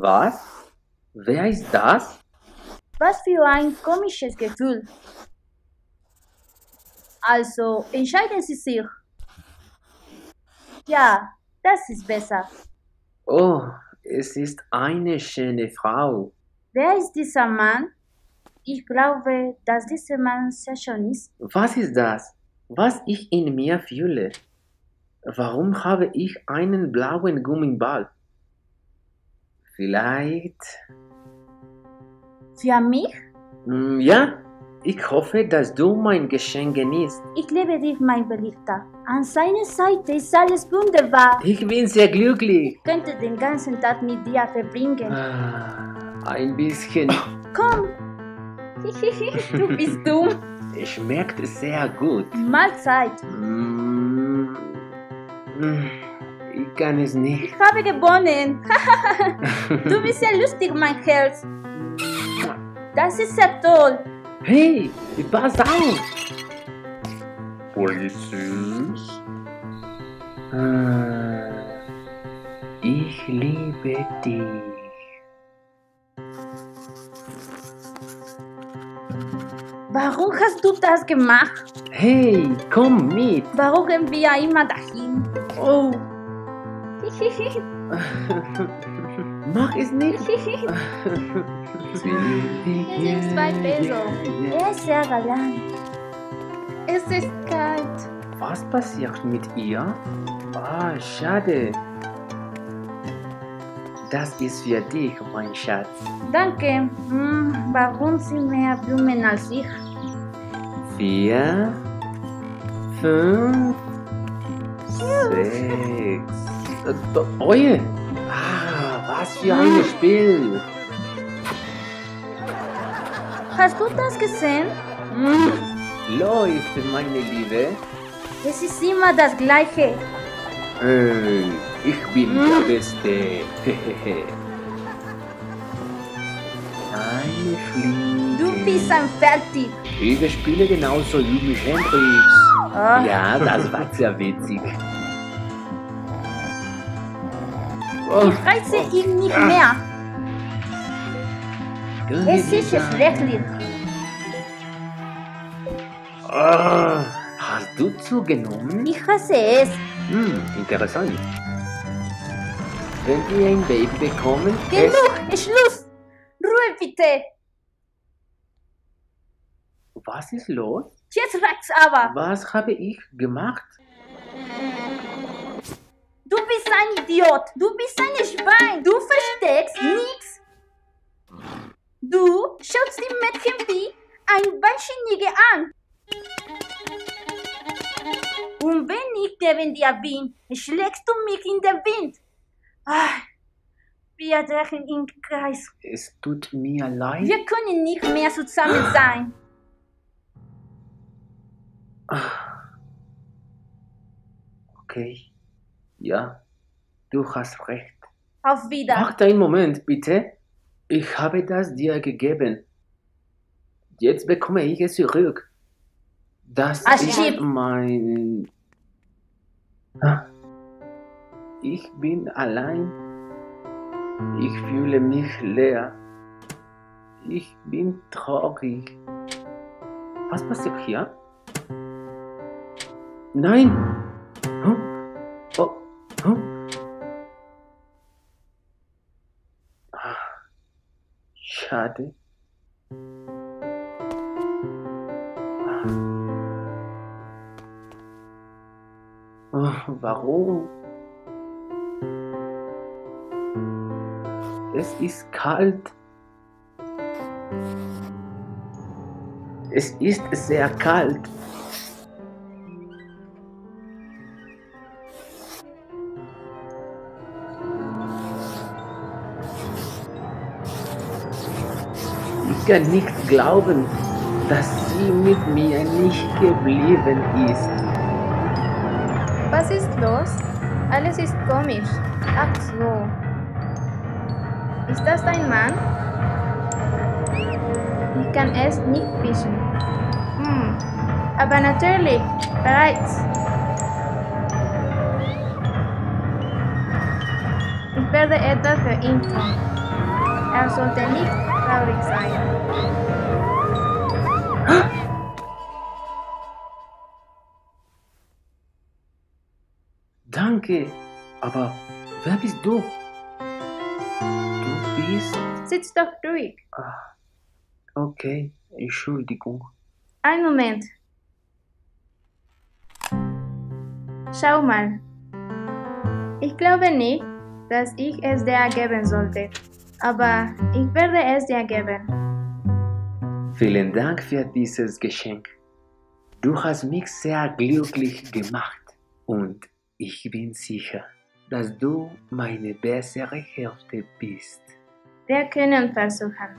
Was? Wer ist das? Was für ein komisches Gefühl. Also entscheiden Sie sich. Ja, das ist besser. Oh, es ist eine schöne Frau. Wer ist dieser Mann? Ich glaube, dass dieser Mann sehr schön ist. Was ist das? Was ich in mir fühle? Warum habe ich einen blauen Gummiball? Vielleicht. Für mich? Ja, ich hoffe, dass du mein Geschenk genießt. Ich liebe dich, mein Beliebter. An seiner Seite ist alles wunderbar. Ich bin sehr glücklich. Ich könnte den ganzen Tag mit dir verbringen. Ein bisschen. Komm! Du bist dumm. Es schmeckt sehr gut. Mahlzeit. Ich kann es nicht. Ich habe gewonnen. Du bist sehr lustig, mein Herz. Das ist sehr toll. Hey, pass auf! Voll süß. Ich liebe dich. Warum hast du das gemacht? Hey, komm mit. Warum gehen wir immer dahin? Oh. Mach es nicht. Hier sind 2 Pesos. Er ist sehr galant. Es ist kalt. Was passiert mit ihr? Schade. Das ist für dich, mein Schatz. Danke. Warum sind mehr Blumen als ich? 4, 5, 6. Oje! Was für ein Spiel! Hast du das gesehen? Läuft, meine Liebe. Es ist immer das Gleiche. Ich bin der Beste. Eine Fliege. Du bist ein Fertig. Ich spiele genauso wie Hendrix. Oh. Ja, das war sehr witzig. Ich reize ihn nicht mehr. Es ist schrecklich. Hast du zugenommen? Ich hasse es. Interessant. Wenn wir ein Baby bekommen, Genug, Schluss. Ruhe bitte. Was ist los? Jetzt reicht's aber. Was habe ich gemacht? Du bist ein Idiot. Du bist ein Schwein. Du versteckst nichts. Du schaust die Mädchen wie ein Wahnsinniger an. Und wenn ich neben dir bin, schlägst du mich in den Wind. Wir drehen im Kreis. Es tut mir leid. Wir können nicht mehr zusammen sein. Okay. Ja, du hast recht. Auf Wieder. Warte einen Moment, bitte. Ich habe das dir gegeben. Jetzt bekomme ich es zurück. Das ist mein... Ich bin allein. Ich fühle mich leer. Ich bin traurig. Was passiert hier? Nein! Schade. Warum? Es ist kalt. Es ist sehr kalt. Ich kann nicht glauben, dass sie mit mir nicht geblieben ist. Was ist los? Alles ist komisch. Ach so. Ist das dein Mann? Ich kann es nicht wissen. Aber natürlich, bereits. Ich werde etwas für ihn tun. Er sollte nicht traurig sein. Danke, aber wer bist du? Du bist... Sitz doch ruhig. Okay, Entschuldigung. Ein Moment. Schau mal. Ich glaube nicht, dass ich es dir geben sollte, aber ich werde es dir geben. Vielen Dank für dieses Geschenk. Du hast mich sehr glücklich gemacht und ich bin sicher, dass du meine bessere Hälfte bist. Wir können versuchen.